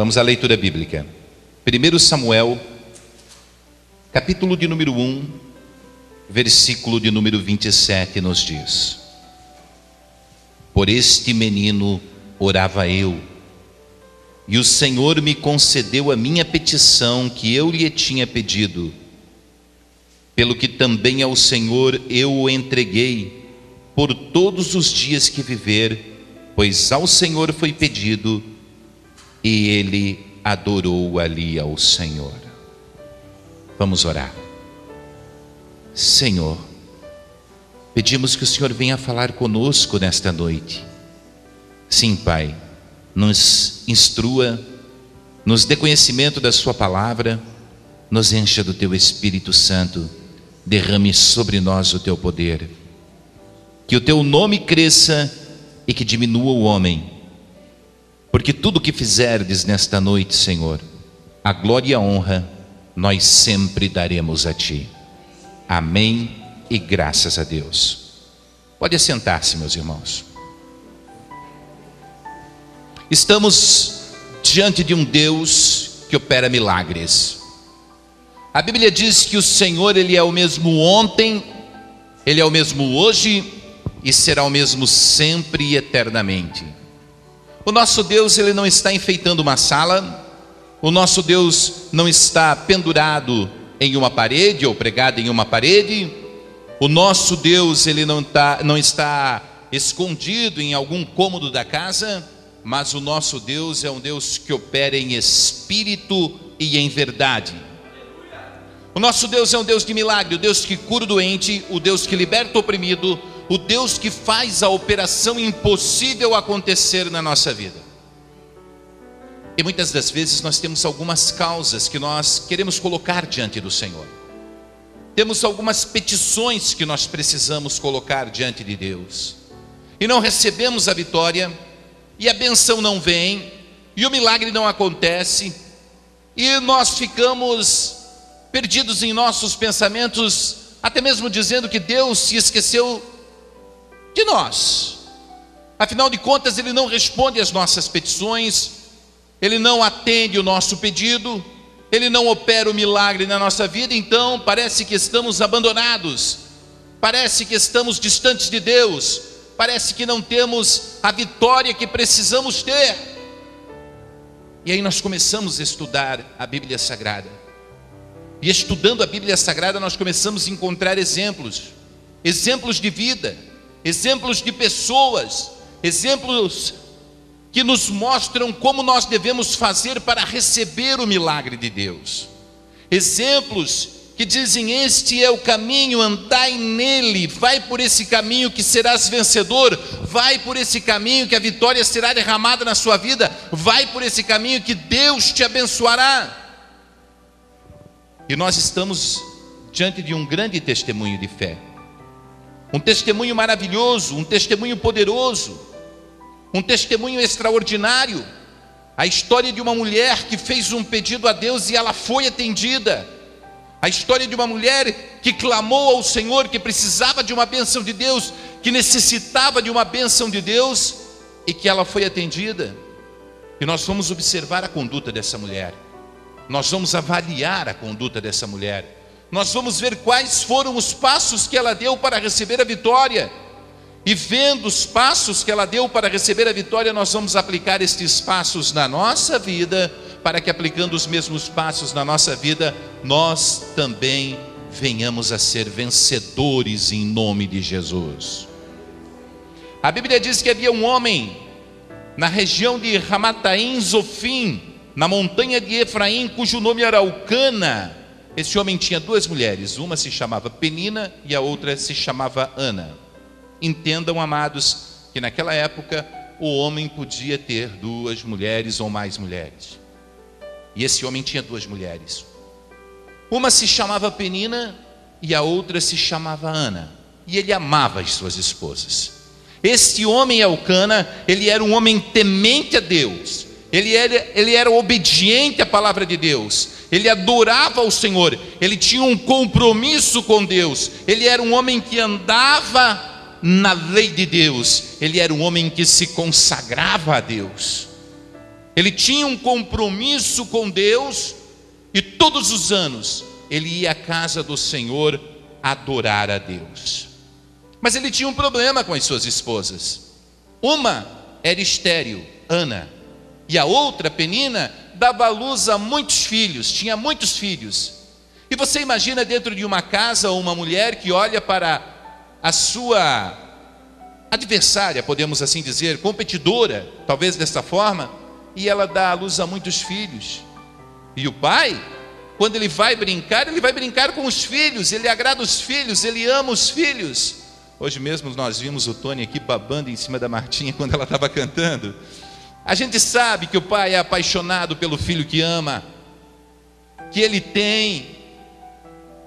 Vamos à leitura bíblica. 1 Samuel, capítulo de número 1, versículo de número 27 nos diz: Por este menino orava eu, e o Senhor me concedeu a minha petição que eu lhe tinha pedido, pelo que também ao Senhor eu o entreguei por todos os dias que viver, pois ao Senhor foi pedido, e ele adorou ali ao Senhor. Vamos orar. Senhor, pedimos que o Senhor venha falar conosco nesta noite. Sim, Pai, nos instrua, nos dê conhecimento da sua palavra, nos encha do teu Espírito Santo, derrame sobre nós o teu poder, que o teu nome cresça e que diminua o homem, porque tudo o que fizerdes nesta noite, Senhor, a glória e a honra nós sempre daremos a Ti. Amém e graças a Deus. Pode assentar-se, meus irmãos. Estamos diante de um Deus que opera milagres. A Bíblia diz que o Senhor, Ele é o mesmo ontem, Ele é o mesmo hoje e será o mesmo sempre e eternamente. O nosso Deus, Ele não está enfeitando uma sala, o nosso Deus não está pendurado em uma parede ou pregado em uma parede, o nosso Deus, Ele não está escondido em algum cômodo da casa, mas o nosso Deus é um Deus que opera em espírito e em verdade. O nosso Deus é um Deus de milagre, o Deus que cura o doente, o Deus que liberta o oprimido, o Deus que faz a operação impossível acontecer na nossa vida. E muitas das vezes nós temos algumas causas que nós queremos colocar diante do Senhor. Temos algumas petições que nós precisamos colocar diante de Deus. E não recebemos a vitória, e a benção não vem, e o milagre não acontece, e nós ficamos perdidos em nossos pensamentos, até mesmo dizendo que Deus se esqueceu de nós. Afinal de contas, Ele não responde às nossas petições, Ele não atende o nosso pedido, Ele não opera o milagre na nossa vida. Então parece que estamos abandonados, parece que estamos distantes de Deus, parece que não temos a vitória que precisamos ter. E aí nós começamos a estudar a Bíblia Sagrada, e estudando a Bíblia Sagrada nós começamos a encontrar exemplos de vida, exemplos de pessoas, exemplos que nos mostram como nós devemos fazer para receber o milagre de Deus, exemplos que dizem: este é o caminho, andai nele, vai por esse caminho que serás vencedor, vai por esse caminho que a vitória será derramada na sua vida, vai por esse caminho que Deus te abençoará. E nós estamos diante de um grande testemunho de fé, um testemunho maravilhoso, um testemunho poderoso, um testemunho extraordinário, a história de uma mulher que fez um pedido a Deus e ela foi atendida, a história de uma mulher que clamou ao Senhor, que precisava de uma bênção de Deus, que necessitava de uma bênção de Deus, e que ela foi atendida. E nós vamos observar a conduta dessa mulher, nós vamos avaliar a conduta dessa mulher, nós vamos ver quais foram os passos que ela deu para receber a vitória. E vendo os passos que ela deu para receber a vitória, nós vamos aplicar estes passos na nossa vida, para que aplicando os mesmos passos na nossa vida, nós também venhamos a ser vencedores em nome de Jesus. A Bíblia diz que havia um homem na região de Ramataim Zofim, na montanha de Efraim, cujo nome era Eucana. Esse homem tinha duas mulheres, uma se chamava Penina e a outra se chamava Ana. Entendam, amados, que naquela época o homem podia ter duas mulheres ou mais mulheres. E esse homem tinha duas mulheres. Uma se chamava Penina e a outra se chamava Ana. E ele amava as suas esposas. Este homem Eucana, ele era um homem temente a Deus. Ele era obediente à palavra de Deus, ele adorava o Senhor, ele tinha um compromisso com Deus, ele era um homem que andava na lei de Deus, ele era um homem que se consagrava a Deus. Ele tinha um compromisso com Deus e todos os anos ele ia à casa do Senhor adorar a Deus. Mas ele tinha um problema com as suas esposas. Uma era estéril, Ana, e a outra, Penina, dava à luz a muitos filhos, tinha muitos filhos. E você imagina dentro de uma casa uma mulher que olha para a sua adversária, podemos assim dizer, competidora, talvez dessa forma, e ela dá à luz a muitos filhos. E o pai, quando ele vai brincar com os filhos, ele agrada os filhos, ele ama os filhos. Hoje mesmo nós vimos o Tony aqui babando em cima da Martinha quando ela estava cantando. A gente sabe que o pai é apaixonado pelo filho que ama, que ele tem.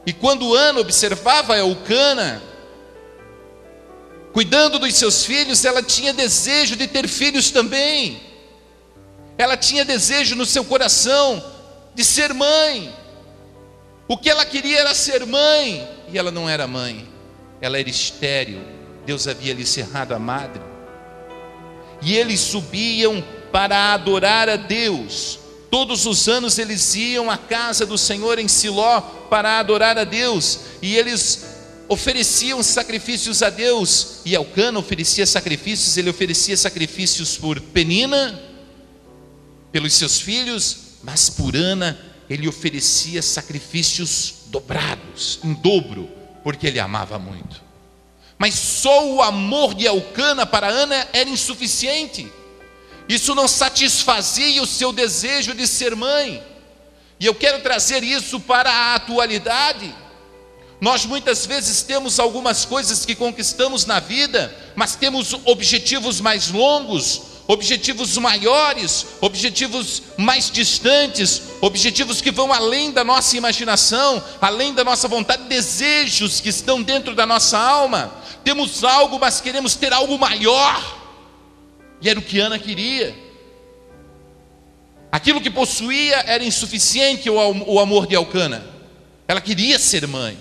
E quando Ana observava Elcana cuidando dos seus filhos, ela tinha desejo de ter filhos também. Ela tinha desejo no seu coração de ser mãe. O que ela queria era ser mãe, e ela não era mãe, ela era estéril. Deus havia lhe cerrado a madre. E eles subiam para adorar a Deus. Todos os anos eles iam à casa do Senhor em Siló para adorar a Deus, e eles ofereciam sacrifícios a Deus. E Elcana oferecia sacrifícios, ele oferecia sacrifícios por Penina, pelos seus filhos, mas por Ana ele oferecia sacrifícios dobrados, em dobro, porque ele amava muito. Mas só o amor de Elcana para Ana era insuficiente. Isso não satisfazia o seu desejo de ser mãe. E eu quero trazer isso para a atualidade. Nós muitas vezes temos algumas coisas que conquistamos na vida, mas temos objetivos mais longos, objetivos maiores, objetivos mais distantes, objetivos que vão além da nossa imaginação, além da nossa vontade, desejos que estão dentro da nossa alma. Temos algo, mas queremos ter algo maior. E era o que Ana queria. Aquilo que possuía era insuficiente, o amor de Elcana. Ela queria ser mãe.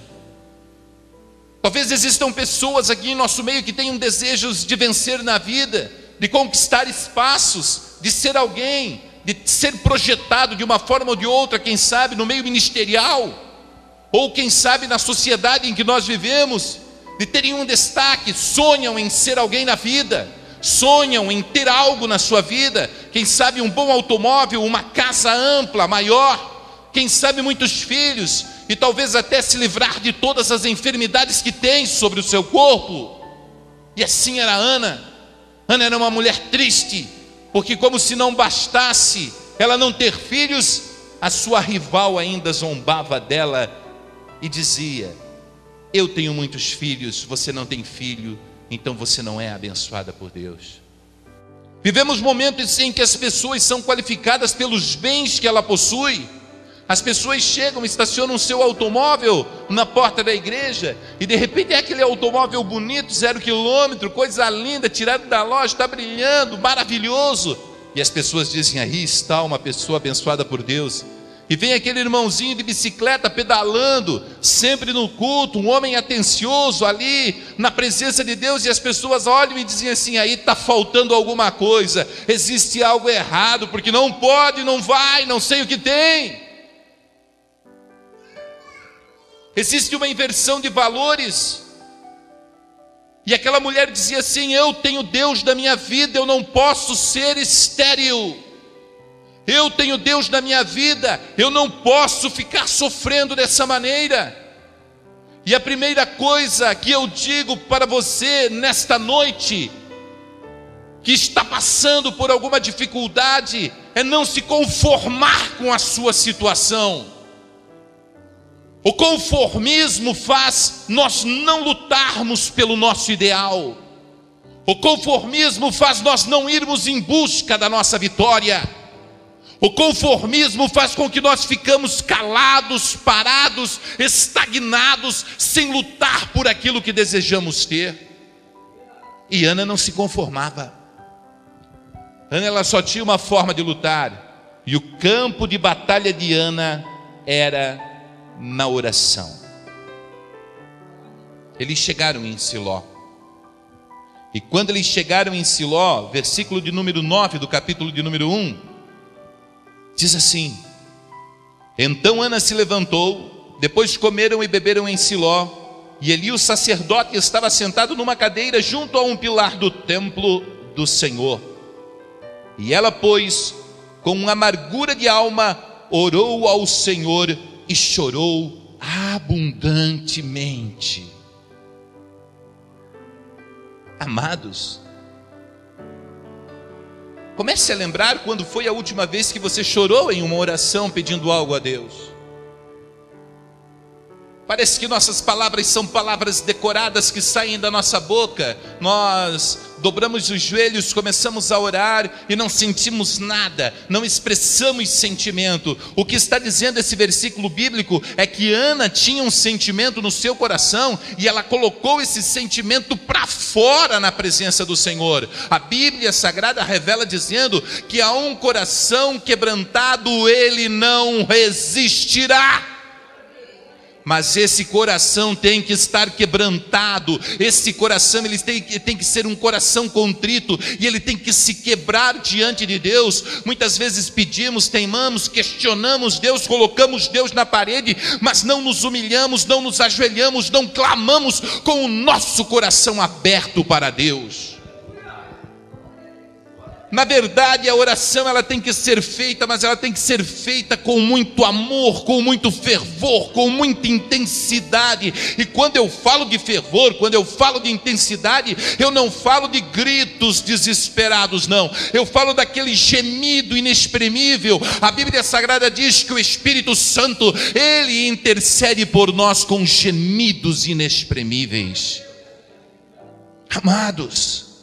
Talvez existam pessoas aqui em nosso meio que tenham desejos de vencer na vida, de conquistar espaços, de ser alguém, de ser projetado de uma forma ou de outra, quem sabe no meio ministerial, ou quem sabe na sociedade em que nós vivemos, de terem um destaque, sonham em ser alguém na vida, sonham em ter algo na sua vida, quem sabe um bom automóvel, uma casa ampla, maior, quem sabe muitos filhos, e talvez até se livrar de todas as enfermidades que tem sobre o seu corpo. E assim era Ana. Ana era uma mulher triste, porque como se não bastasse ela não ter filhos, a sua rival ainda zombava dela e dizia: eu tenho muitos filhos, você não tem filho, então você não é abençoada por Deus. Vivemos momentos em que as pessoas são qualificadas pelos bens que ela possui. As pessoas chegam, estacionam o seu automóvel na porta da igreja, e de repente é aquele automóvel bonito, 0 quilômetro, coisa linda, tirado da loja, está brilhando, maravilhoso. E as pessoas dizem: aí está uma pessoa abençoada por Deus. E vem aquele irmãozinho de bicicleta pedalando, sempre no culto, um homem atencioso ali, na presença de Deus, e as pessoas olham e dizem assim: aí está faltando alguma coisa, existe algo errado, porque não pode, não vai, não sei o que tem. Existe uma inversão de valores. E aquela mulher dizia assim: eu tenho Deus na minha vida, eu não posso ser estéril. Eu tenho Deus na minha vida, eu não posso ficar sofrendo dessa maneira. E a primeira coisa que eu digo para você nesta noite, que está passando por alguma dificuldade, é não se conformar com a sua situação. O conformismo faz nós não lutarmos pelo nosso ideal. O conformismo faz nós não irmos em busca da nossa vitória. O conformismo faz com que nós ficamos calados, parados, estagnados, sem lutar por aquilo que desejamos ter. E Ana não se conformava. Ana, ela só tinha uma forma de lutar. E o campo de batalha de Ana era na oração. Eles chegaram em Siló. E quando eles chegaram em Siló, versículo de número 9 do capítulo de número 1, Diz assim: então Ana se levantou, depois comeram e beberam em Siló, e Eli o sacerdote estava sentado numa cadeira junto a um pilar do templo do Senhor. E ela, pois, com amargura de alma, orou ao Senhor e chorou abundantemente. Amados, comece a lembrar quando foi a última vez que você chorou em uma oração pedindo algo a Deus. Parece que nossas palavras são palavras decoradas que saem da nossa boca. Nós dobramos os joelhos, começamos a orar e não sentimos nada, não expressamos sentimento. O que está dizendo esse versículo bíblico é que Ana tinha um sentimento no seu coração e ela colocou esse sentimento para fora na presença do Senhor. A Bíblia Sagrada revela dizendo que a um coração quebrantado ele não resistirá. Mas esse coração tem que estar quebrantado, esse coração ele tem que ser um coração contrito, e ele tem que se quebrar diante de Deus. Muitas vezes pedimos, teimamos, questionamos Deus, colocamos Deus na parede, mas não nos humilhamos, não nos ajoelhamos, não clamamos com o nosso coração aberto para Deus. Na verdade, a oração ela tem que ser feita, mas ela tem que ser feita com muito amor, com muito fervor, com muita intensidade. E quando eu falo de fervor, quando eu falo de intensidade, eu não falo de gritos desesperados, não. Eu falo daquele gemido inexprimível. A Bíblia Sagrada diz que o Espírito Santo, ele intercede por nós com gemidos inexprimíveis. Amados,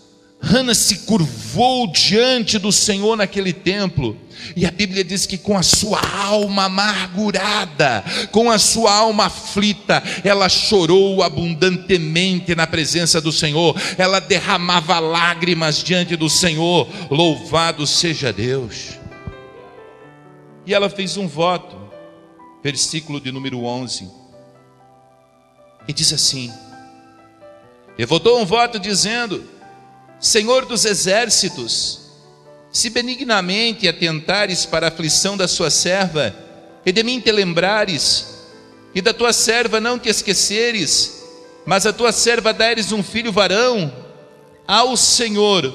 Ana se curvou diante do Senhor naquele templo, e a Bíblia diz que com a sua alma amargurada, com a sua alma aflita, ela chorou abundantemente na presença do Senhor, ela derramava lágrimas diante do Senhor. Louvado seja Deus. E ela fez um voto, versículo de número 11, e diz assim: e votou um voto dizendo: Senhor dos exércitos, se benignamente atentares para a aflição da sua serva, e de mim te lembrares, e da tua serva não te esqueceres, mas a tua serva deres um filho varão, ao Senhor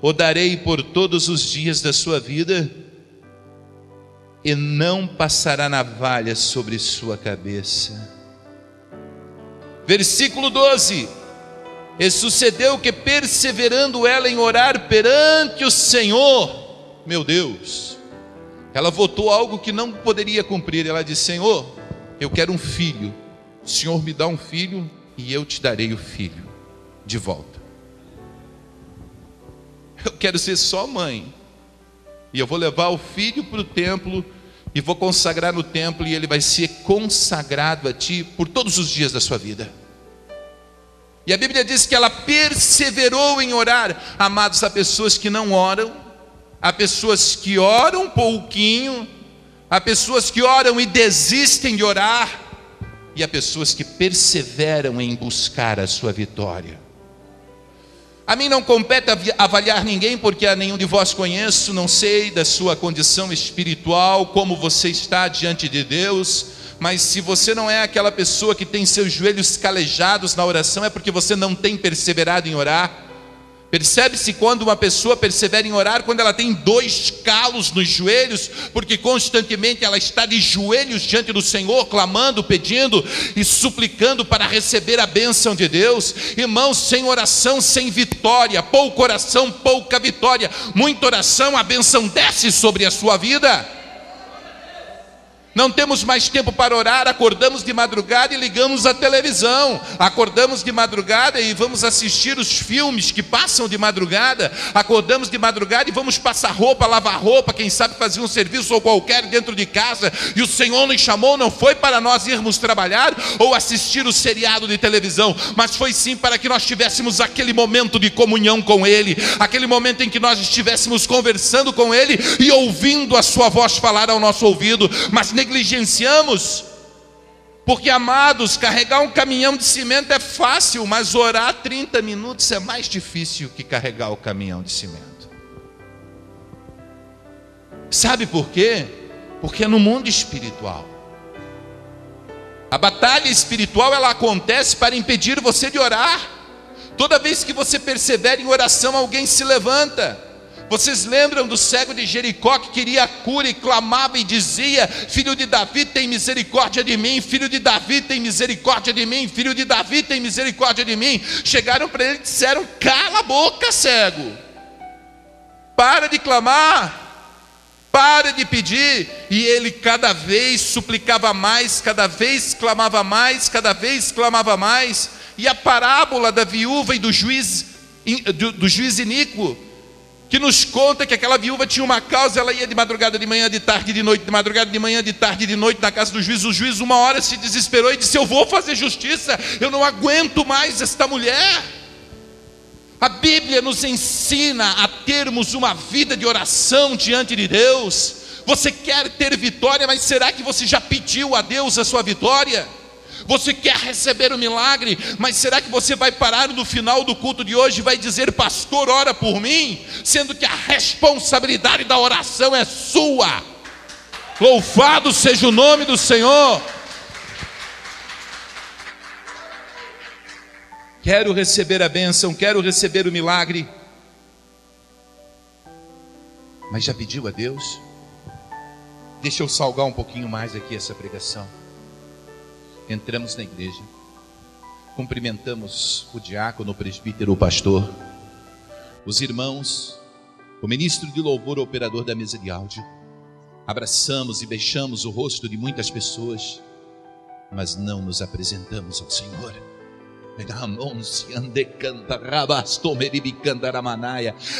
o darei por todos os dias da sua vida, e não passará navalha sobre sua cabeça. Versículo 12: e sucedeu que, perseverando ela em orar perante o Senhor, meu Deus, ela votou algo que não poderia cumprir. Ela disse: Senhor, eu quero um filho, o Senhor me dá um filho e eu te darei o filho de volta. Eu quero ser só mãe, e eu vou levar o filho para o templo, e vou consagrar no templo, e ele vai ser consagrado a ti por todos os dias da sua vida. E a Bíblia diz que ela perseverou em orar. Amados, há pessoas que não oram, há pessoas que oram um pouquinho, há pessoas que oram e desistem de orar, e há pessoas que perseveram em buscar a sua vitória. A mim não compete avaliar ninguém, porque a nenhum de vós conheço, não sei da sua condição espiritual, como você está diante de Deus. Mas se você não é aquela pessoa que tem seus joelhos calejados na oração, é porque você não tem perseverado em orar. Percebe-se quando uma pessoa persevera em orar, quando ela tem 2 calos nos joelhos, porque constantemente ela está de joelhos diante do Senhor, clamando, pedindo e suplicando para receber a bênção de Deus. Irmãos, sem oração, sem vitória, pouca oração, pouca vitória. Muita oração, a bênção desce sobre a sua vida. Não temos mais tempo para orar, acordamos de madrugada e ligamos a televisão. Acordamos de madrugada e vamos assistir os filmes que passam de madrugada. Acordamos de madrugada e vamos passar roupa, lavar roupa, quem sabe fazer um serviço ou qualquer dentro de casa. E o Senhor nos chamou, não foi para nós irmos trabalhar ou assistir o seriado de televisão, mas foi sim para que nós tivéssemos aquele momento de comunhão com Ele, aquele momento em que nós estivéssemos conversando com Ele e ouvindo a sua voz falar ao nosso ouvido. Mas negligenciamos, porque, amados, carregar um caminhão de cimento é fácil, mas orar 30 minutos é mais difícil que carregar o caminhão de cimento. Sabe por quê? Porque é no mundo espiritual. A batalha espiritual, ela acontece para impedir você de orar. Toda vez que você persevera em oração, alguém se levanta. Vocês lembram do cego de Jericó que queria a cura e clamava e dizia: filho de Davi, tem misericórdia de mim, filho de Davi, tem misericórdia de mim, filho de Davi, tem misericórdia de mim. Chegaram para ele e disseram: cala a boca, cego, para de clamar, para de pedir. E ele cada vez suplicava mais, cada vez clamava mais, cada vez clamava mais. E a parábola da viúva e do juiz iníquo, que nos conta que aquela viúva tinha uma causa, ela ia de madrugada, de manhã, de tarde, de noite, de madrugada, de manhã, de tarde, de noite, na casa do juiz. O juiz uma hora se desesperou e disse: eu vou fazer justiça, eu não aguento mais esta mulher. A Bíblia nos ensina a termos uma vida de oração diante de Deus. Você quer ter vitória, mas será que você já pediu a Deus a sua vitória? Você quer receber o milagre, mas será que você vai parar no final do culto de hoje e vai dizer: pastor, ora por mim? Sendo que a responsabilidade da oração é sua. Louvado seja o nome do Senhor. Quero receber a bênção, quero receber o milagre, mas já pediu a Deus? Deixa eu salgar um pouquinho mais aqui essa pregação. Entramos na igreja, cumprimentamos o diácono, o presbítero, o pastor, os irmãos, o ministro de louvor, o operador da mesa de áudio. Abraçamos e beijamos o rosto de muitas pessoas, mas não nos apresentamos ao Senhor.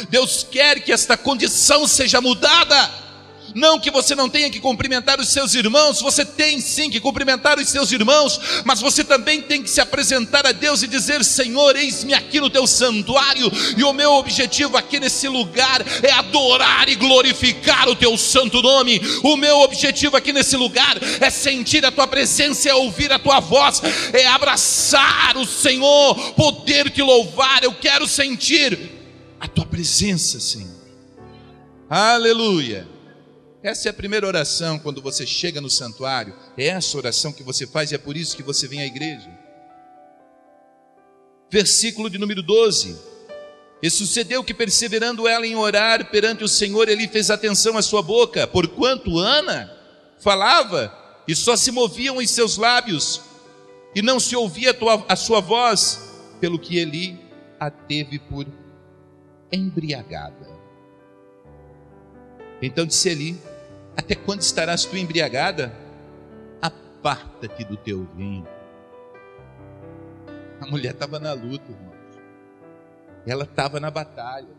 Deus quer que esta condição seja mudada. Não que você não tenha que cumprimentar os seus irmãos, você tem sim que cumprimentar os seus irmãos, mas você também tem que se apresentar a Deus e dizer: Senhor, eis-me aqui no teu santuário, e o meu objetivo aqui nesse lugar é adorar e glorificar o teu santo nome. O meu objetivo aqui nesse lugar é sentir a tua presença, é ouvir a tua voz, é abraçar o Senhor, poder te louvar. Eu quero sentir a tua presença, Senhor. Aleluia. Essa é a primeira oração quando você chega no santuário. É essa oração que você faz e é por isso que você vem à igreja. Versículo de número 12. E sucedeu que, perseverando ela em orar perante o Senhor, ele fez atenção à sua boca, porquanto Ana falava e só se moviam os seus lábios, e não se ouvia a sua voz, pelo que Eli a teve por embriagada. Então disse Eli: até quando estarás tu embriagada? Aparta-te do teu vinho. A mulher estava na luta, irmãos. Ela estava na batalha.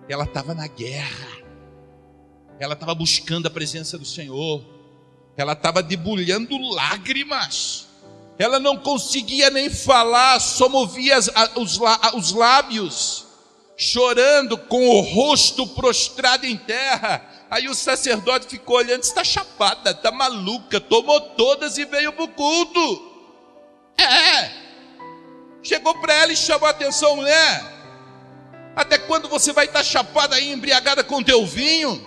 Ela estava na guerra. Ela estava buscando a presença do Senhor. Ela estava debulhando lágrimas. Ela não conseguia nem falar, só movia os lábios, chorando com o rosto prostrado em terra. Aí o sacerdote ficou olhando: está chapada, está maluca, tomou todas e veio para o culto. Chegou para ela e chamou a atenção: mulher, até quando você vai estar chapada aí, embriagada com teu vinho?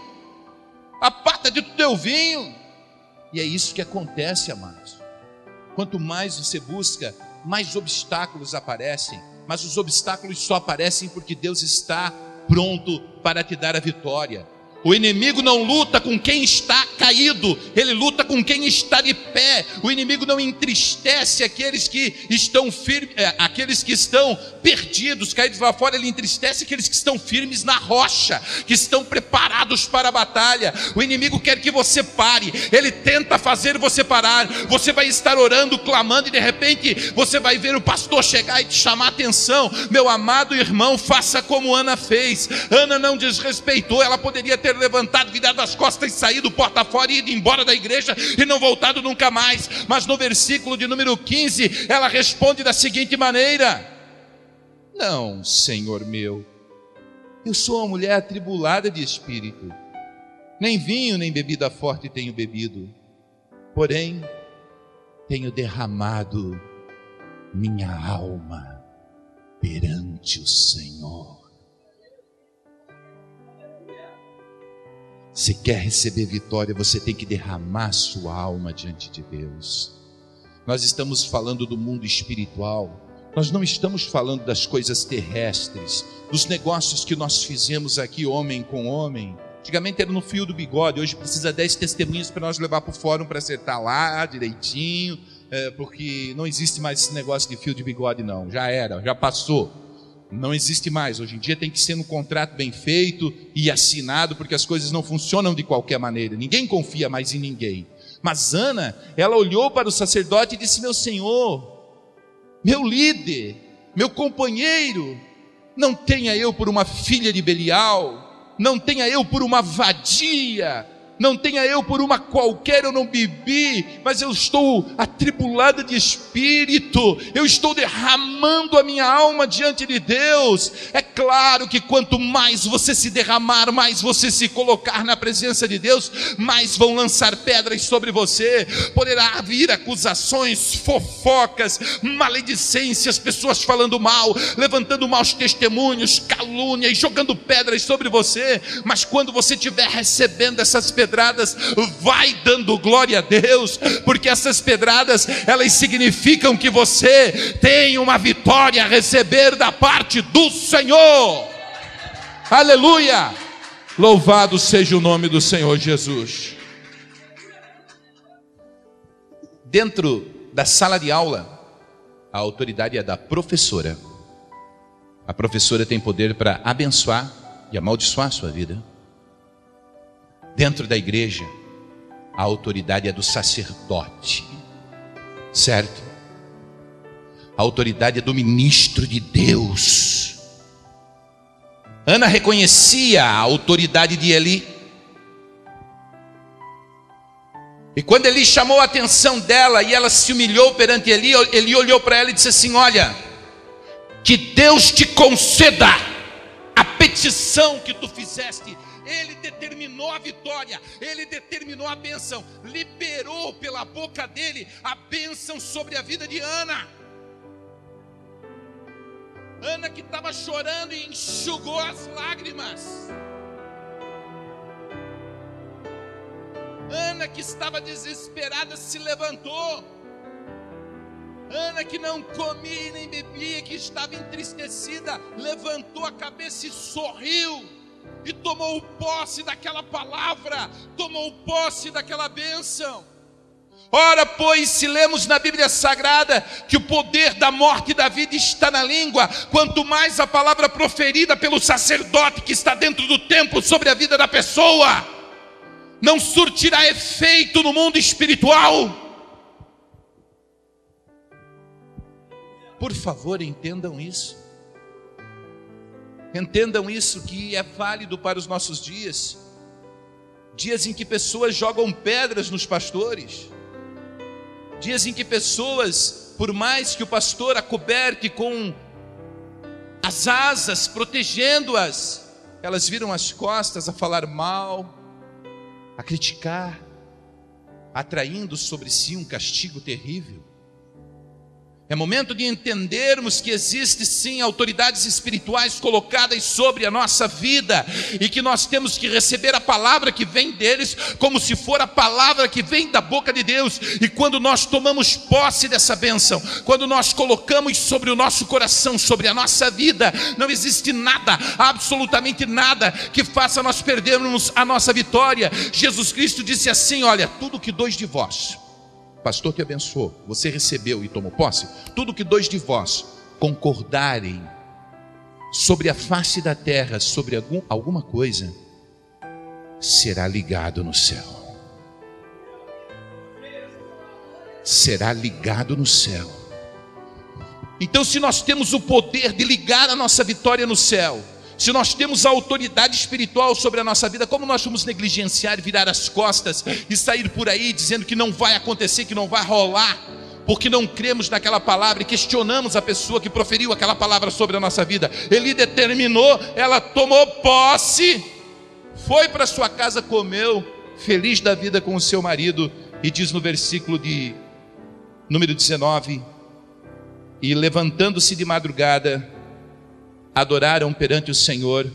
Aparta-te do teu vinho. E é isso que acontece, amados. Quanto mais você busca, mais obstáculos aparecem. Mas os obstáculos só aparecem porque Deus está pronto para te dar a vitória. O inimigo não luta com quem está caído, ele luta com quem está de pé. O inimigo não entristece aqueles que estão firmes, aqueles que estão perdidos, caídos lá fora. Ele entristece aqueles que estão firmes na rocha, que estão preparados para a batalha. O inimigo quer que você pare, ele tenta fazer você parar. Você vai estar orando, clamando, e de repente você vai ver o pastor chegar e te chamar a atenção. Meu amado irmão, faça como Ana fez. Ana não desrespeitou, ela poderia ter levantado, virado as costas e saído porta fora e ido embora da igreja e não voltado nunca mais. Mas no versículo de número 15, ela responde da seguinte maneira: não, Senhor meu, eu sou uma mulher atribulada de espírito, nem vinho nem bebida forte tenho bebido, porém tenho derramado minha alma perante o Senhor. Se quer receber vitória, você tem que derramar sua alma diante de Deus. Nós estamos falando do mundo espiritual. Nós não estamos falando das coisas terrestres, dos negócios que nós fizemos aqui, homem com homem. Antigamente era no fio do bigode, hoje precisa 10 testemunhas para nós levar para o fórum para acertar lá direitinho, porque não existe mais esse negócio de fio de bigode não, já era, já passou. Não existe mais, hoje em dia tem que ser um contrato bem feito e assinado, porque as coisas não funcionam de qualquer maneira, ninguém confia mais em ninguém. Mas Ana, ela olhou para o sacerdote e disse: meu senhor, meu líder, meu companheiro, não tenha eu por uma filha de Belial, não tenha eu por uma vadia, não tenha eu por uma qualquer, eu não bebi, mas eu estou atribulada de espírito, eu estou derramando a minha alma diante de Deus. É claro que quanto mais você se derramar, mais você se colocar na presença de Deus, mais vão lançar pedras sobre você, poderá vir acusações, fofocas, maledicências, pessoas falando mal, levantando maus testemunhos, calúnia e jogando pedras sobre você. Mas quando você estiver recebendo essas pedradas, vai dando glória a Deus, porque essas pedradas, elas significam que você tem uma vitória a receber da parte do Senhor. Aleluia! Louvado seja o nome do Senhor Jesus. Dentro da sala de aula, a autoridade é da professora. A professora tem poder para abençoar e amaldiçoar a sua vida. Dentro da igreja, a autoridade é do sacerdote, certo? A autoridade é do ministro de Deus. Ana reconhecia a autoridade de Eli. E quando Eli chamou a atenção dela e ela se humilhou perante Eli, Eli olhou para ela e disse assim: olha, que Deus te conceda a petição que tu fizeste. Ele determinou a vitória, ele determinou a bênção, liberou pela boca dele a bênção sobre a vida de Ana. Ana que estava chorando e enxugou as lágrimas. Ana que estava desesperada se levantou. Ana que não comia nem bebia, que estava entristecida, levantou a cabeça e sorriu. E tomou posse daquela palavra, tomou posse daquela bênção. Ora, pois, se lemos na Bíblia Sagrada que o poder da morte e da vida está na língua, quanto mais a palavra proferida pelo sacerdote que está dentro do templo sobre a vida da pessoa, não surtirá efeito no mundo espiritual. Por favor, entendam isso. Entendam isso, que é válido para os nossos dias. Dias em que pessoas jogam pedras nos pastores. Dias em que pessoas, por mais que o pastor acoberte com as asas, protegendo-as, elas viram as costas a falar mal, a criticar, atraindo sobre si um castigo terrível. É momento de entendermos que existe sim autoridades espirituais colocadas sobre a nossa vida e que nós temos que receber a palavra que vem deles como se for a palavra que vem da boca de Deus. E quando nós tomamos posse dessa bênção, quando nós colocamos sobre o nosso coração, sobre a nossa vida, não existe nada, absolutamente nada, que faça nós perdermos a nossa vitória. Jesus Cristo disse assim: olha, tudo que dois de vós, pastor que abençoou, você recebeu e tomou posse, tudo que dois de vós concordarem sobre a face da terra, sobre alguma coisa, será ligado no céu. Será ligado no céu. Então, se nós temos o poder de ligar a nossa vitória no céu, se nós temos a autoridade espiritual sobre a nossa vida, como nós vamos negligenciar, virar as costas e sair por aí dizendo que não vai acontecer, que não vai rolar, porque não cremos naquela palavra e questionamos a pessoa que proferiu aquela palavra sobre a nossa vida? Ele determinou, ela tomou posse, foi para sua casa, comeu, feliz da vida com o seu marido, e diz no versículo de número 19: e levantando-se de madrugada, adoraram perante o Senhor,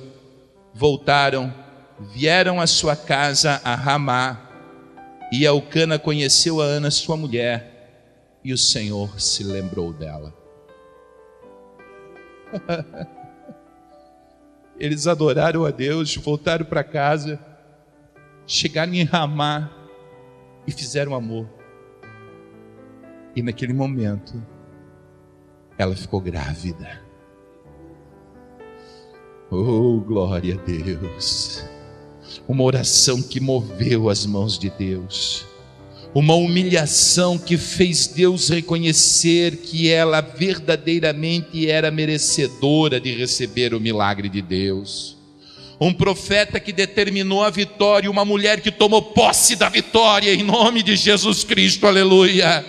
voltaram vieram à sua casa a Ramá, e Elcana conheceu a Ana, sua mulher, e o Senhor se lembrou dela. Eles adoraram a Deus, voltaram para casa, chegaram em Ramá e fizeram amor. E naquele momento, ela ficou grávida. Oh, glória a Deus! Uma oração que moveu as mãos de Deus, uma humilhação que fez Deus reconhecer que ela verdadeiramente era merecedora de receber o milagre de Deus. Um profeta que determinou a vitória, uma mulher que tomou posse da vitória em nome de Jesus Cristo, aleluia.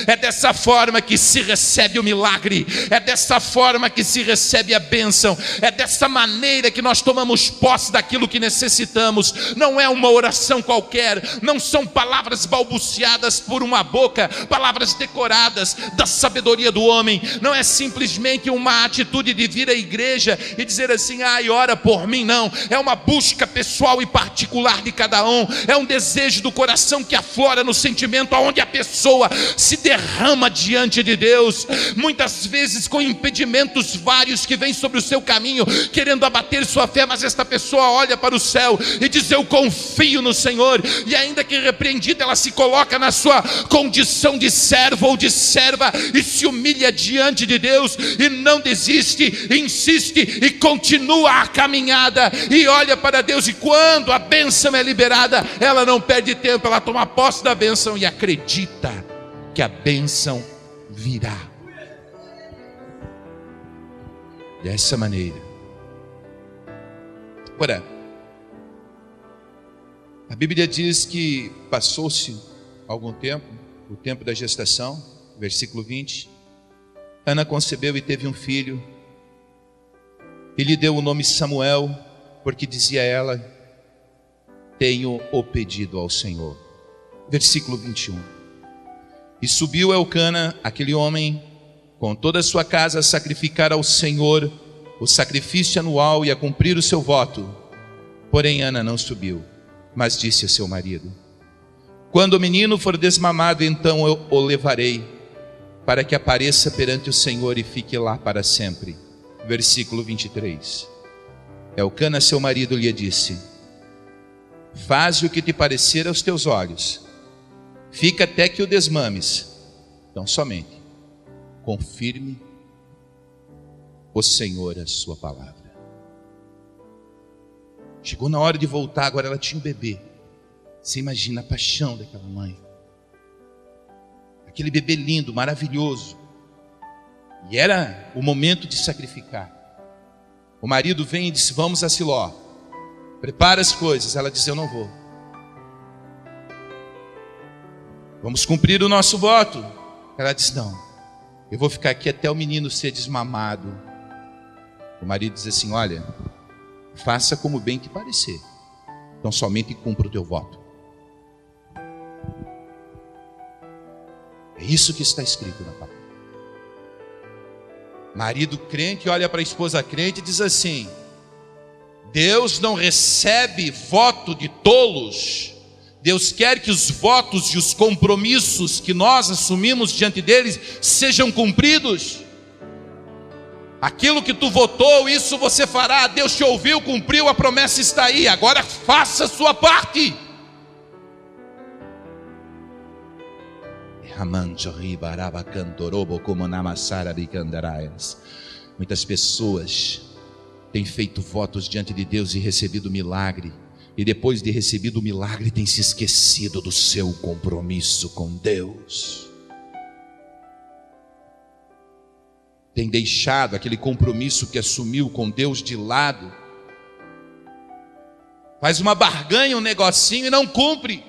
É dessa forma que se recebe o milagre, é dessa forma que se recebe a bênção, é dessa maneira que nós tomamos posse daquilo que necessitamos. Não é uma oração qualquer, não são palavras balbuciadas por uma boca, palavras decoradas da sabedoria do homem, não é simplesmente uma atitude de vir à igreja e dizer assim, ai, ora por mim, não. É uma busca pessoal e particular de cada um, é um desejo do coração que aflora no sentimento, aonde a pessoa se derrama diante de Deus, muitas vezes com impedimentos vários que vêm sobre o seu caminho, querendo abater sua fé, mas esta pessoa olha para o céu e diz, eu confio no Senhor, e ainda que repreendida, ela se coloca na sua condição de servo ou de serva, e se humilha diante de Deus, e não desiste, insiste, e continua a caminhada, e olha para Deus, e quando a bênção é liberada, ela não perde tempo, ela toma posse da bênção e acredita que a bênção virá. Dessa maneira. Ora, a Bíblia diz que passou-se algum tempo, o tempo da gestação, versículo 20, Ana concebeu e teve um filho, e lhe deu o nome Samuel, porque dizia ela, tenho o pedido ao Senhor. Versículo 21. E subiu Elcana, aquele homem, com toda a sua casa a sacrificar ao Senhor o sacrifício anual e a cumprir o seu voto. Porém Ana não subiu, mas disse a seu marido, quando o menino for desmamado, então eu o levarei, para que apareça perante o Senhor e fique lá para sempre. Versículo 23. Elcana, seu marido, lhe disse, faze o que te parecer aos teus olhos, fica até que o desmames, então somente confirme o Senhor a sua palavra. Chegou na hora de voltar, agora ela tinha um bebê. Você imagina a paixão daquela mãe, aquele bebê lindo, maravilhoso, e era o momento de sacrificar. O marido vem e diz, vamos a Siló, prepara as coisas. Ela diz, eu não vou, vamos cumprir o nosso voto. Ela diz, não, eu vou ficar aqui até o menino ser desmamado. O marido diz assim, olha, faça como bem te parecer, então somente cumpra o teu voto. É isso que está escrito na palavra. Marido crente olha para a esposa crente e diz assim, Deus não recebe voto de tolos. Deus quer que os votos e os compromissos que nós assumimos diante deles sejam cumpridos. Aquilo que tu votou, isso você fará. Deus te ouviu, cumpriu, a promessa está aí. Agora faça a sua parte. Muitas pessoas têm feito votos diante de Deus e recebido milagre, e depois de recebido o milagre têm se esquecido do seu compromisso com Deus, tem deixado aquele compromisso que assumiu com Deus de lado, faz uma barganha, um negocinho e não cumpre.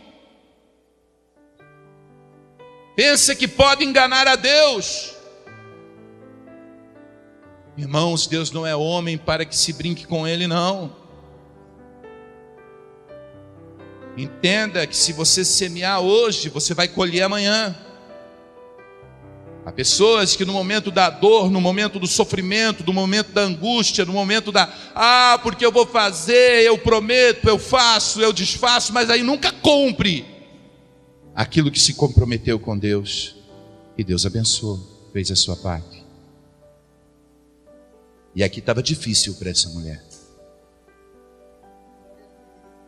Pensa que pode enganar a Deus. Irmãos, Deus não é homem para que se brinque com Ele, não. Entenda que se você semear hoje, você vai colher amanhã. Há pessoas que no momento da dor, no momento do sofrimento, no momento da angústia, no momento porque eu vou fazer, eu prometo, eu faço, eu desfaço, mas aí nunca cumpre aquilo que se comprometeu com Deus. E Deus abençoou, fez a sua parte. E aqui estava difícil para essa mulher.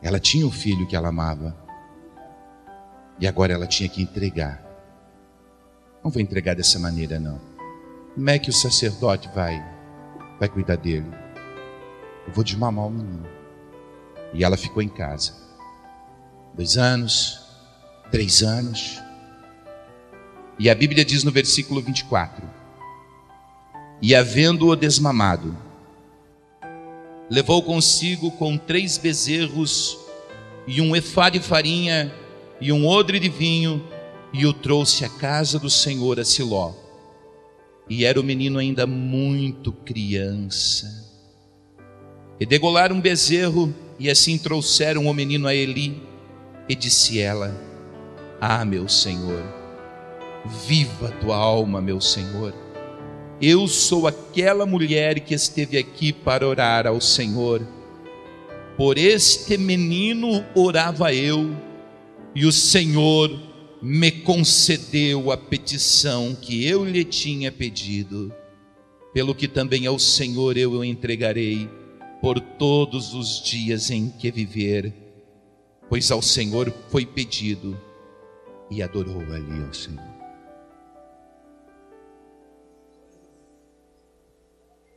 Ela tinha um filho que ela amava. E agora ela tinha que entregar. Não vou entregar dessa maneira, não. Como é que o sacerdote vai cuidar dele? Eu vou desmamar o menino. E ela ficou em casa. 2 anos, 3 anos. E a Bíblia diz no versículo 24: e havendo-o desmamado, levou consigo com 3 bezerros e um efá de farinha e um odre de vinho, e o trouxe à casa do Senhor a Siló. E era o menino ainda muito criança. E degolaram um bezerro, e assim trouxeram o menino a Eli. E disse ela: ah, meu Senhor, viva tua alma, meu Senhor. Eu sou aquela mulher que esteve aqui para orar ao Senhor. Por este menino orava eu, e o Senhor me concedeu a petição que eu lhe tinha pedido. Pelo que também ao Senhor eu o entregarei por todos os dias em que viver, pois ao Senhor foi pedido. E adorou ali ao Senhor.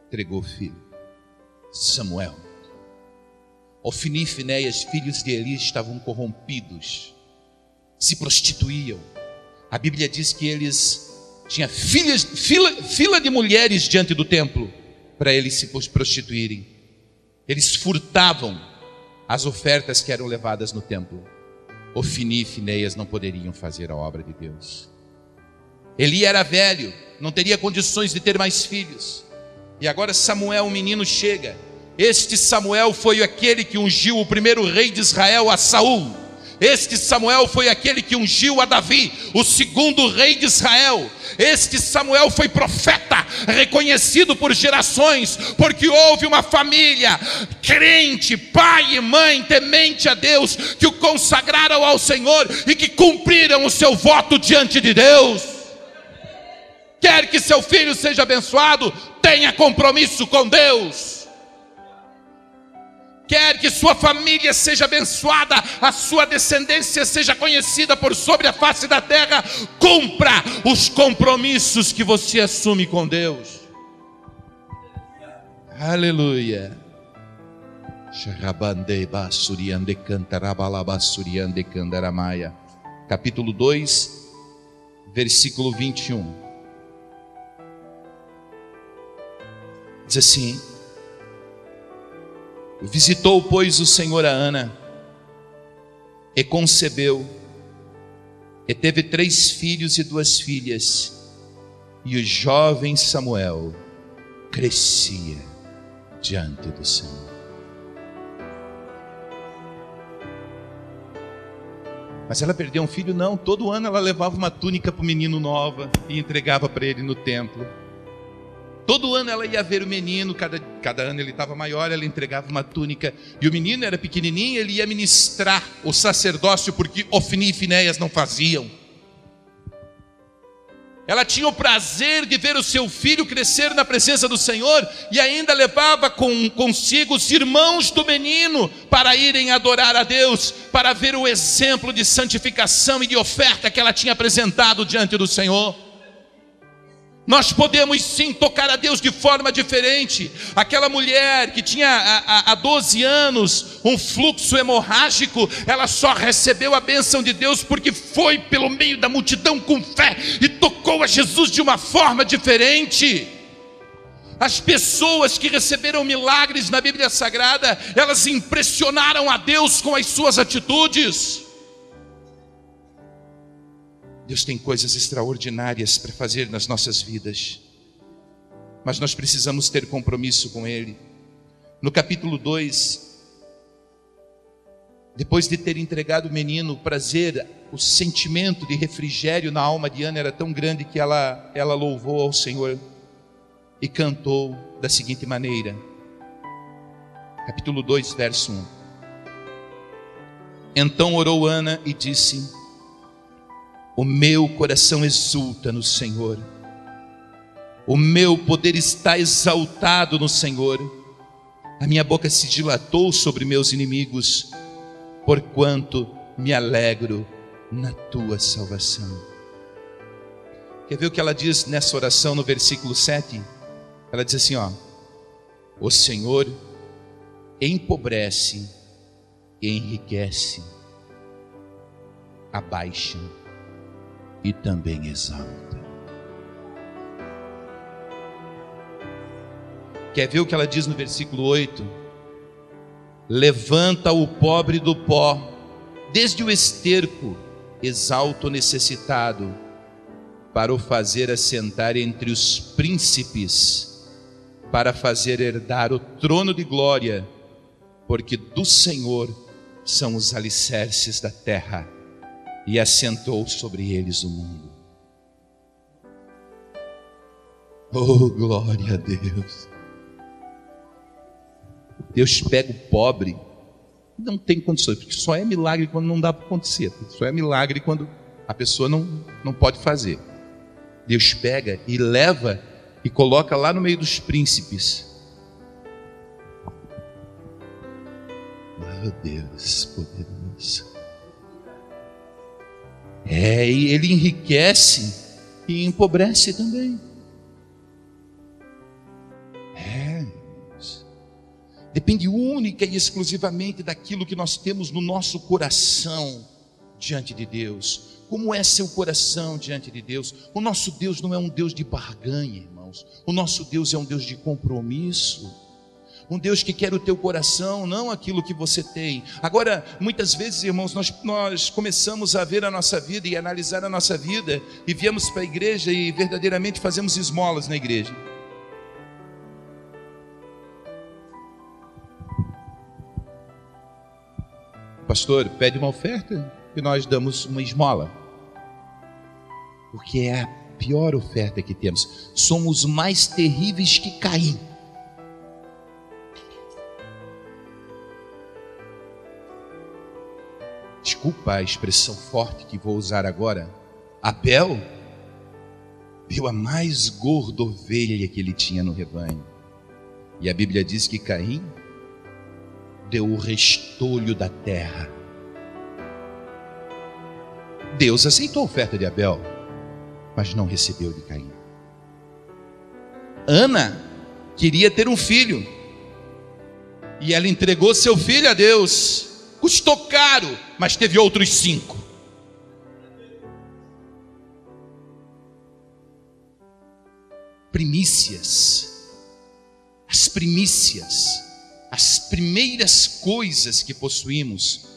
Entregou o filho Samuel. Ofni e Finéias, filhos de Eli, estavam corrompidos, se prostituíam. A Bíblia diz que eles tinham fila de mulheres diante do templo para eles se prostituírem. Eles furtavam as ofertas que eram levadas no templo. Ofni e Finéias não poderiam fazer a obra de Deus. Eli era velho, não teria condições de ter mais filhos. E agora Samuel, o menino, chega. Este Samuel foi aquele que ungiu o primeiro rei de Israel, a Saul. Este Samuel foi aquele que ungiu a Davi, o segundo rei de Israel. Este Samuel foi profeta, reconhecido por gerações, porque houve uma família crente, pai e mãe, temente a Deus, que o consagraram ao Senhor e que cumpriram o seu voto diante de Deus. Quer que seu filho seja abençoado? Tenha compromisso com Deus. Quer que sua família seja abençoada, a sua descendência seja conhecida por sobre a face da terra? Cumpra os compromissos que você assume com Deus. Aleluia. Capítulo 2, versículo 21. Diz assim: visitou, pois, o Senhor a Ana, e concebeu, e teve 3 filhos e 2 filhas, e o jovem Samuel crescia diante do Senhor. Mas ela perdeu um filho? Não, todo ano ela levava uma túnica para o menino nova e entregava para ele no templo. Todo ano ela ia ver o menino, cada ano ele estava maior, ela entregava uma túnica. E o menino era pequenininho, ele ia ministrar o sacerdócio, porque Ofni e Finéias não faziam. Ela tinha o prazer de ver o seu filho crescer na presença do Senhor, e ainda levava consigo os irmãos do menino para irem adorar a Deus, para ver o exemplo de santificação e de oferta que ela tinha apresentado diante do Senhor. Nós podemos sim tocar a Deus de forma diferente. Aquela mulher que tinha há 12 anos um fluxo hemorrágico, ela só recebeu a bênção de Deus porque foi pelo meio da multidão com fé e tocou a Jesus de uma forma diferente. As pessoas que receberam milagres na Bíblia Sagrada, elas impressionaram a Deus com as suas atitudes. Deus tem coisas extraordinárias para fazer nas nossas vidas, mas nós precisamos ter compromisso com Ele. No capítulo 2, Depois de ter entregado o menino, o prazer, o sentimento de refrigério na alma de Ana era tão grande que ela louvou ao Senhor e cantou da seguinte maneira. Capítulo 2, verso 1. Então orou Ana e disse: o meu coração exulta no Senhor, o meu poder está exaltado no Senhor, a minha boca se dilatou sobre meus inimigos, porquanto me alegro na tua salvação. Quer ver o que ela diz nessa oração no versículo 7? Ela diz assim, o Senhor empobrece e enriquece, abaixa e também exalta. Quer ver o que ela diz no versículo 8? Levanta o pobre do pó, desde o esterco, exalta o necessitado, para o fazer assentar entre os príncipes, para fazer herdar o trono de glória, porque do Senhor são os alicerces da terra, e assentou sobre eles o mundo. Oh, glória a Deus! Deus pega o pobre, não tem condições, porque só é milagre quando não dá para acontecer, só é milagre quando a pessoa não pode fazer. Deus pega e leva e coloca lá no meio dos príncipes. Meu Deus, poderoso. E ele enriquece e empobrece também. Depende única e exclusivamente daquilo que nós temos no nosso coração diante de Deus. Como é seu coração diante de Deus? O nosso Deus não é um Deus de barganha, irmãos. O nosso Deus é um Deus de compromisso. Um Deus que quer o teu coração, não aquilo que você tem. Agora, muitas vezes, irmãos, nós começamos a ver a nossa vida e analisar a nossa vida, e viemos para a igreja e verdadeiramente fazemos esmolas na igreja. O pastor pede uma oferta e nós damos uma esmola, porque é a pior oferta que temos. Somos mais terríveis que Caim. Desculpa a expressão forte que vou usar agora. Abel deu a mais gorda ovelha que ele tinha no rebanho, e a Bíblia diz que Caim deu o restolho da terra. Deus aceitou a oferta de Abel, mas não recebeu de Caim. Ana queria ter um filho, e ela entregou seu filho a Deus. Custou caro, mas teve outros 5. Primícias. As primícias, as primeiras coisas que possuímos,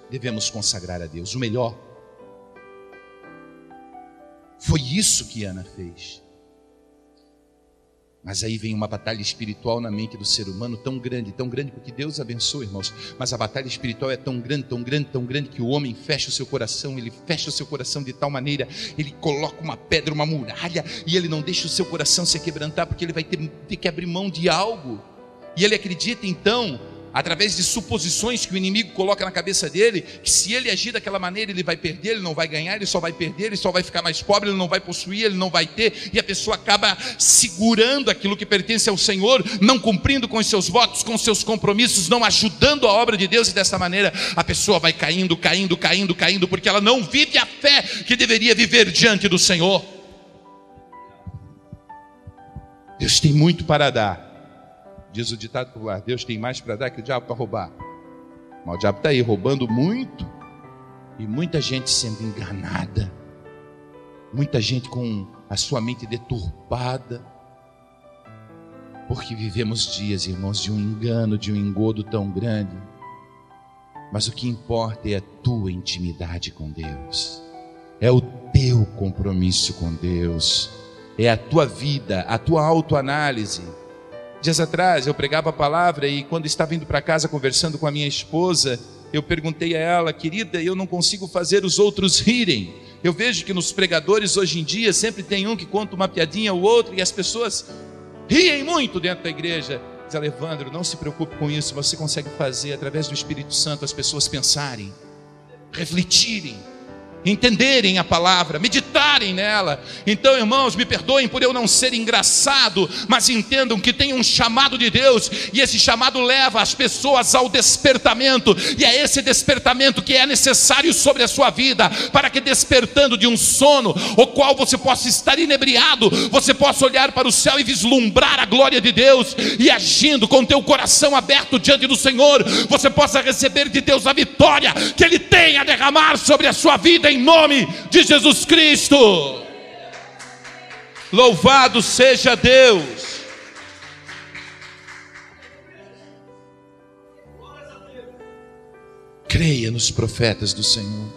devemos consagrar a Deus, o melhor. Foi isso que Ana fez. Mas aí vem uma batalha espiritual na mente do ser humano tão grande, porque Deus abençoa, irmãos. Mas a batalha espiritual é tão grande que o homem fecha o seu coração. Ele fecha o seu coração de tal maneira, ele coloca uma pedra, uma muralha, e ele não deixa o seu coração se quebrantar, porque ele vai ter que abrir mão de algo. E ele acredita então, através de suposições que o inimigo coloca na cabeça dele, que se ele agir daquela maneira ele vai perder, ele não vai ganhar, ele só vai perder, ele só vai ficar mais pobre, ele não vai possuir, ele não vai ter, e a pessoa acaba segurando aquilo que pertence ao Senhor, não cumprindo com os seus votos, com os seus compromissos, não ajudando a obra de Deus, e dessa maneira a pessoa vai caindo, porque ela não vive a fé que deveria viver diante do Senhor. Deus tem muito para dar. Diz o ditado popular: Deus tem mais para dar que o diabo para roubar. Mas o diabo está aí roubando muito, e muita gente sendo enganada, muita gente com a sua mente deturpada, porque vivemos dias, irmãos, de um engano, de um engodo tão grande. Mas o que importa é a tua intimidade com Deus, é o teu compromisso com Deus, é a tua vida, a tua autoanálise. Dias atrás eu pregava a palavra, e quando estava indo para casa conversando com a minha esposa, eu perguntei a ela: querida, eu não consigo fazer os outros rirem. Eu vejo que nos pregadores hoje em dia sempre tem um que conta uma piadinha ou outra e as pessoas riem muito dentro da igreja. Diz ela: Evandro, não se preocupe com isso, você consegue fazer através do Espírito Santo as pessoas pensarem, refletirem, entenderem a palavra, meditarem nela. Então, irmãos, me perdoem por eu não ser engraçado, mas entendam que tem um chamado de Deus, e esse chamado leva as pessoas ao despertamento, e é esse despertamento que é necessário sobre a sua vida, para que, despertando de um sono, o qual você possa estar inebriado, você possa olhar para o céu e vislumbrar a glória de Deus, e agindo com teu coração aberto diante do Senhor, você possa receber de Deus a vitória que Ele tem a derramar sobre a sua vida, em nome de Jesus Cristo. Louvado seja Deus. Creia nos profetas do Senhor.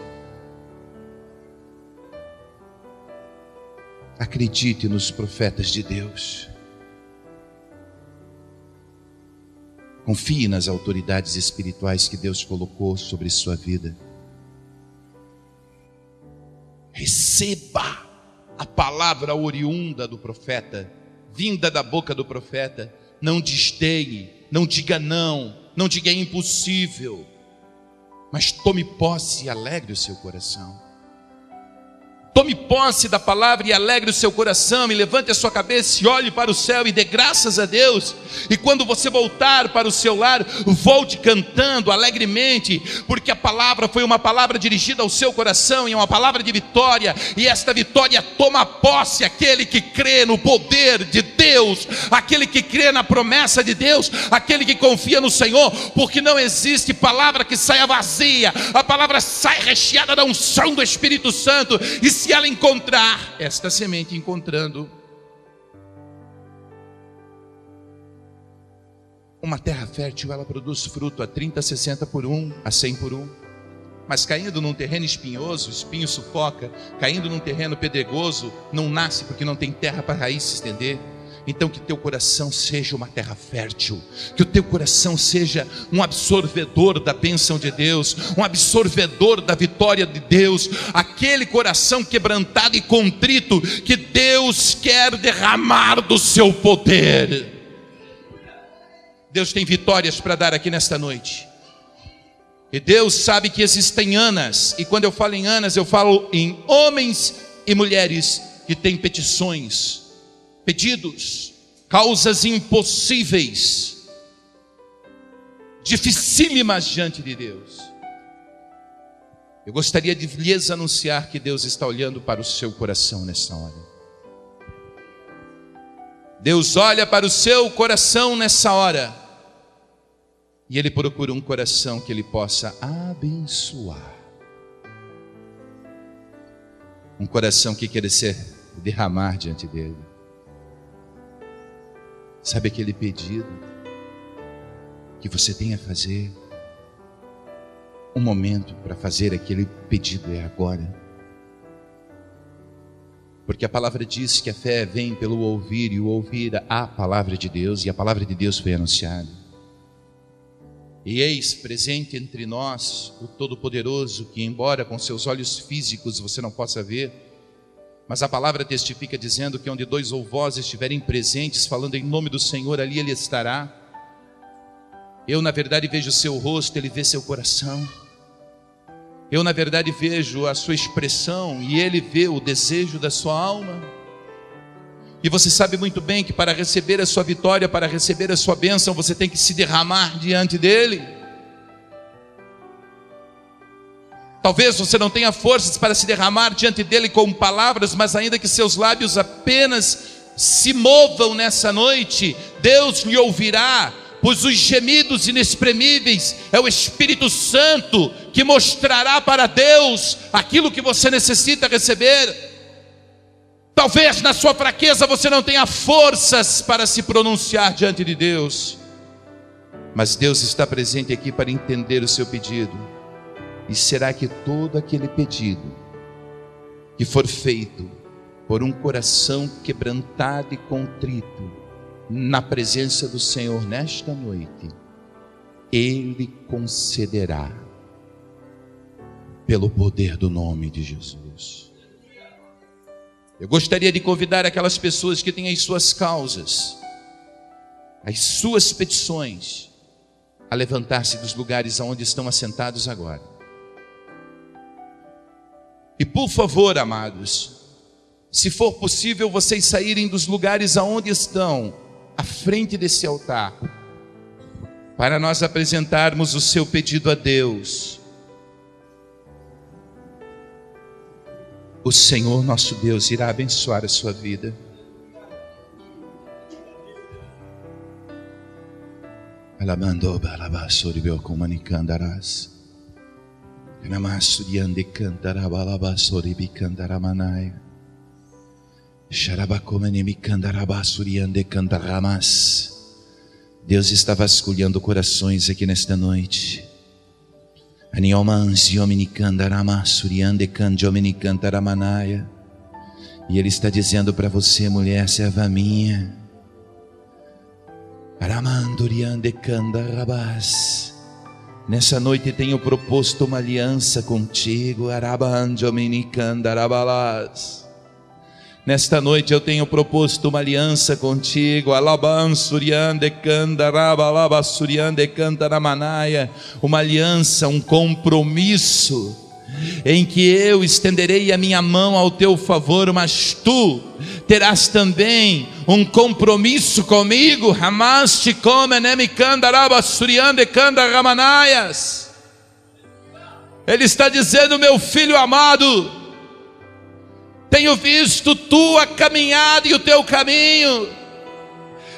Acredite nos profetas de Deus. Confie nas autoridades espirituais que Deus colocou sobre sua vida. Receba a palavra oriunda do profeta, vinda da boca do profeta. Não desdenhe, não diga não, não diga é impossível, mas tome posse e alegre o seu coração. Tome posse da palavra e alegre o seu coração, e levante a sua cabeça e olhe para o céu e dê graças a Deus. E quando você voltar para o seu lar, volte cantando alegremente, porque a palavra foi uma palavra dirigida ao seu coração, e é uma palavra de vitória, e esta vitória toma posse aquele que crê no poder de Deus, aquele que crê na promessa de Deus, aquele que confia no Senhor, porque não existe palavra que saia vazia, a palavra sai recheada da unção do Espírito Santo. E se ela encontrar, esta semente encontrando uma terra fértil, ela produz fruto a 30, 60 por 1, a 100 por 1. Mas caindo num terreno espinhoso, o espinho sufoca. Caindo num terreno pedregoso, não nasce, porque não tem terra para a raiz se estender. Então que teu coração seja uma terra fértil, que o teu coração seja um absorvedor da bênção de Deus, um absorvedor da vitória de Deus, aquele coração quebrantado e contrito que Deus quer derramar do seu poder. Deus tem vitórias para dar aqui nesta noite, e Deus sabe que existem Anas, e quando eu falo em Anas, eu falo em homens e mulheres que têm petições, pedidos, causas impossíveis, dificílimas diante de Deus. Eu gostaria de lhes anunciar que Deus está olhando para o seu coração nessa hora. Deus olha para o seu coração nessa hora, e Ele procura um coração que Ele possa abençoar, um coração que quer ser derramar diante dEle. Sabe aquele pedido que você tem a fazer? Um momento para fazer aquele pedido é agora. Porque a palavra diz que a fé vem pelo ouvir, e o ouvir a palavra de Deus, e a palavra de Deus foi anunciada. E eis presente entre nós o Todo-Poderoso, que embora com seus olhos físicos você não possa ver, mas a palavra testifica dizendo que onde dois ou vós estiverem presentes, falando em nome do Senhor, ali Ele estará. Eu na verdade vejo o seu rosto, Ele vê seu coração. Eu na verdade vejo a sua expressão, e Ele vê o desejo da sua alma. E você sabe muito bem que para receber a sua vitória, para receber a sua bênção, você tem que se derramar diante dEle. Talvez você não tenha forças para se derramar diante dEle com palavras, mas ainda que seus lábios apenas se movam nessa noite, Deus lhe ouvirá, pois os gemidos inexprimíveis é o Espírito Santo que mostrará para Deus aquilo que você necessita receber. Talvez na sua fraqueza você não tenha forças para se pronunciar diante de Deus, mas Deus está presente aqui para entender o seu pedido. E será que todo aquele pedido que for feito por um coração quebrantado e contrito na presença do Senhor nesta noite, Ele concederá pelo poder do nome de Jesus. Eu gostaria de convidar aquelas pessoas que têm as suas causas, as suas petições, a levantar-se dos lugares onde estão assentados agora. E por favor, amados, se for possível vocês saírem dos lugares aonde estão, à frente desse altar, para nós apresentarmos o seu pedido a Deus. O Senhor nosso Deus irá abençoar a sua vida. Alamando balabasuri biokumanikandaras. Namasuriande cantara balabasuri bicandaramanai. Xarabacomenemi candarabasuriande cantaramas. Deus está vasculhando corações aqui nesta noite. E Ele está dizendo para você, mulher, serva minha, nessa noite tenho proposto uma aliança contigo. Nesta noite eu tenho proposto uma aliança contigo, uma aliança, um compromisso, em que eu estenderei a minha mão ao teu favor, mas tu terás também um compromisso comigo. Ele está dizendo, meu filho amado, tenho visto tua caminhada e o teu caminho,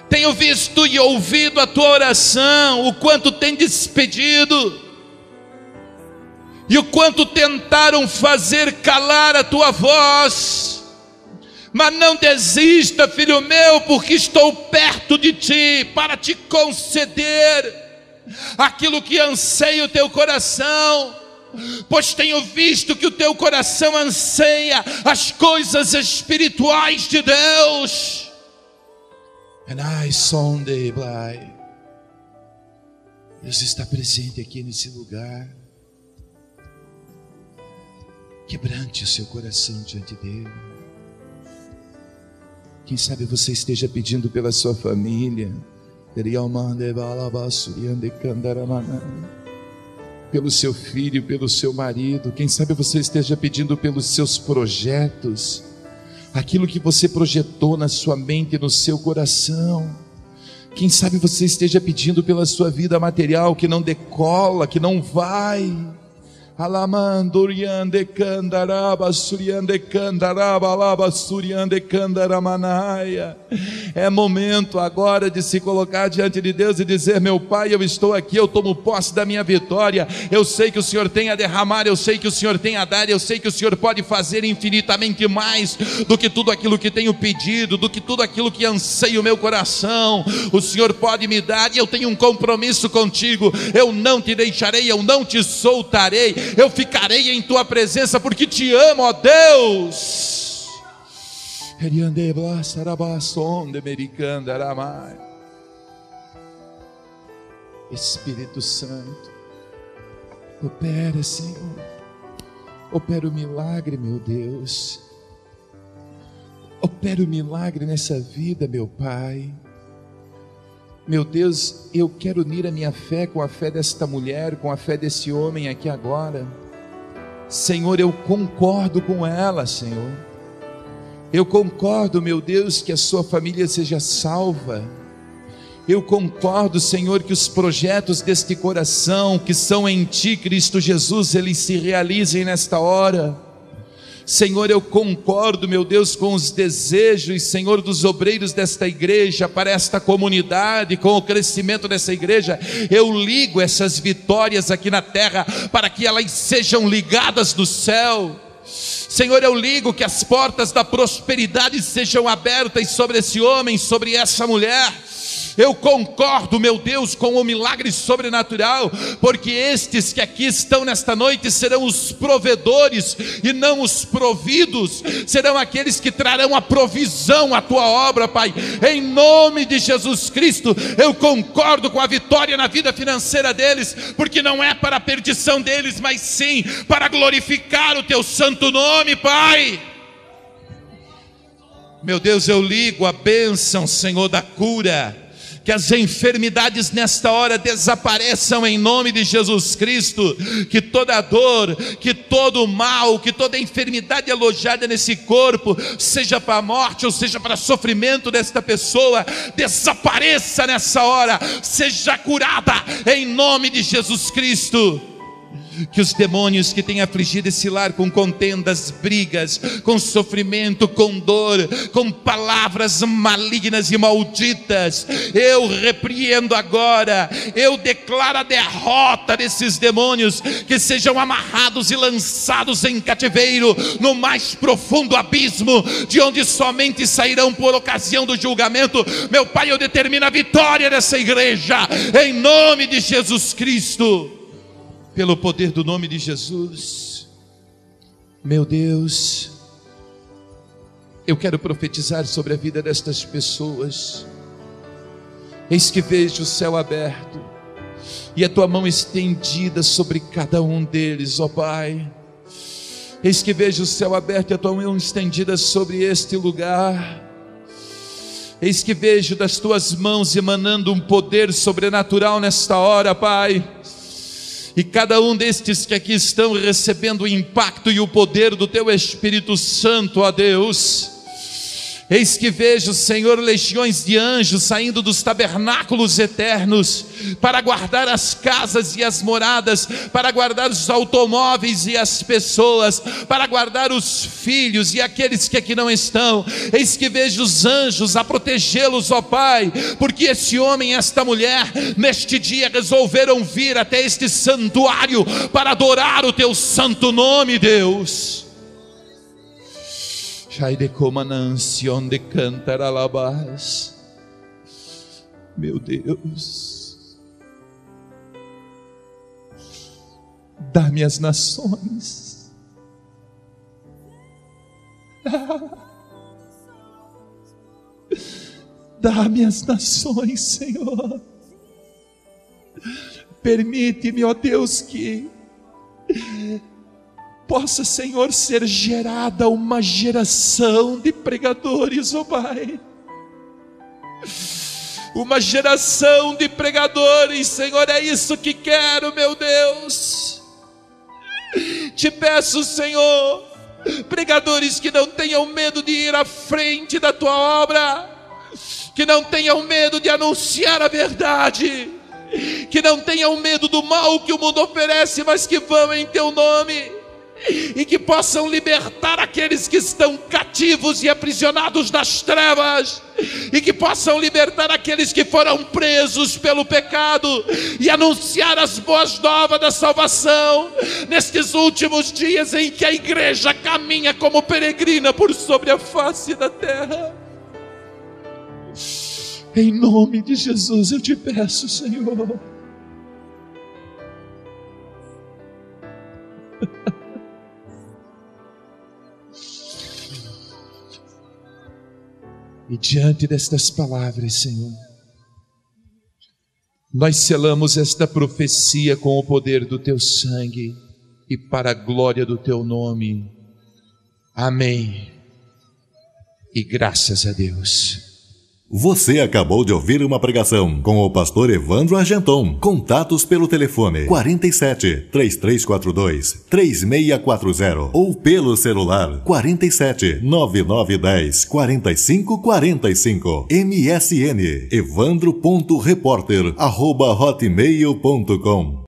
tenho visto e ouvido a tua oração, o quanto tem despedido, e o quanto tentaram fazer calar a tua voz. Mas não desista, filho meu, porque estou perto de ti para te conceder aquilo que anseia o teu coração. Pois tenho visto que o teu coração anseia as coisas espirituais de Deus. Deus está presente aqui nesse lugar. Quebrante o seu coração diante dele. Quem sabe você esteja pedindo pela sua família, pelo seu filho, pelo seu marido. Quem sabe você esteja pedindo pelos seus projetos, aquilo que você projetou na sua mente e no seu coração. Quem sabe você esteja pedindo pela sua vida material, que não decola, que não vai. Alamanduriande candaraba suriande candaraba laba suriande candaramanaya. É momento agora de se colocar diante de Deus e dizer: meu Pai, eu estou aqui, eu tomo posse da minha vitória. Eu sei que o Senhor tem a derramar, eu sei que o Senhor tem a dar, eu sei que o Senhor pode fazer infinitamente mais do que tudo aquilo que tenho pedido, do que tudo aquilo que anseia o meu coração. O Senhor pode me dar, e eu tenho um compromisso contigo. Eu não te deixarei, eu não te soltarei. Eu ficarei em tua presença porque te amo, ó Deus. Espírito Santo, opera, Senhor. Opera o milagre, meu Deus. Opera o milagre nessa vida, meu Pai. Meu Deus, eu quero unir a minha fé com a fé desta mulher, com a fé desse homem aqui agora. Senhor, eu concordo com ela, Senhor. Eu concordo, meu Deus, que a sua família seja salva. Eu concordo, Senhor, que os projetos deste coração, que são em Ti, Cristo Jesus, eles se realizem nesta hora. Senhor, eu concordo, meu Deus, com os desejos, Senhor, dos obreiros desta igreja, para esta comunidade, com o crescimento dessa igreja. Eu ligo essas vitórias aqui na terra, para que elas sejam ligadas do céu. Senhor, eu ligo que as portas da prosperidade sejam abertas sobre esse homem, sobre essa mulher. Eu concordo, meu Deus, com o milagre sobrenatural, porque estes que aqui estão nesta noite serão os provedores e não os providos, serão aqueles que trarão a provisão à tua obra, Pai. Em nome de Jesus Cristo, eu concordo com a vitória na vida financeira deles, porque não é para a perdição deles, mas sim para glorificar o teu santo nome, Pai. Meu Deus, eu ligo a bênção, Senhor, da cura, que as enfermidades nesta hora desapareçam em nome de Jesus Cristo, que toda dor, que todo mal, que toda enfermidade alojada nesse corpo, seja para a morte ou seja para sofrimento desta pessoa, desapareça nessa hora, seja curada em nome de Jesus Cristo. Que os demônios que têm afligido esse lar com contendas, brigas, com sofrimento, com dor, com palavras malignas e malditas, eu repreendo agora, eu declaro a derrota desses demônios, que sejam amarrados e lançados em cativeiro, no mais profundo abismo, de onde somente sairão por ocasião do julgamento. Meu Pai, eu determino a vitória dessa igreja, em nome de Jesus Cristo. Pelo poder do nome de Jesus, meu Deus, eu quero profetizar sobre a vida destas pessoas. Eis que vejo o céu aberto e a tua mão estendida sobre cada um deles, ó Pai. Eis que vejo o céu aberto e a tua mão estendida sobre este lugar. Eis que vejo das tuas mãos emanando um poder sobrenatural nesta hora, Pai. E cada um destes que aqui estão recebendo o impacto e o poder do teu Espírito Santo, ó Deus. Eis que vejo, Senhor, legiões de anjos saindo dos tabernáculos eternos, para guardar as casas e as moradas, para guardar os automóveis e as pessoas, para guardar os filhos e aqueles que aqui não estão. Eis que vejo os anjos a protegê-los, ó Pai, porque esse homem e esta mulher, neste dia, resolveram vir até este santuário, para adorar o teu santo nome, Deus. Meu Deus, dá-me as nações, dá-me as nações, Senhor. Permite-me, ó Deus, que possa, Senhor, ser gerada uma geração de pregadores, ó Pai. Uma geração de pregadores, Senhor, é isso que quero, meu Deus. Te peço, Senhor, pregadores que não tenham medo de ir à frente da tua obra, que não tenham medo de anunciar a verdade, que não tenham medo do mal que o mundo oferece, mas que vão em teu nome. E que possam libertar aqueles que estão cativos e aprisionados das trevas, e que possam libertar aqueles que foram presos pelo pecado, e anunciar as boas novas da salvação, nestes últimos dias em que a igreja caminha como peregrina por sobre a face da terra. Em nome de Jesus eu te peço, Senhor. E diante destas palavras, Senhor, nós selamos esta profecia com o poder do teu sangue e para a glória do teu nome. Amém. E graças a Deus. Você acabou de ouvir uma pregação com o pastor Evandro Argenton. Contatos pelo telefone 47 3342 3640 ou pelo celular 47 9910 4545. MSN evandro.reporter@hotmail.com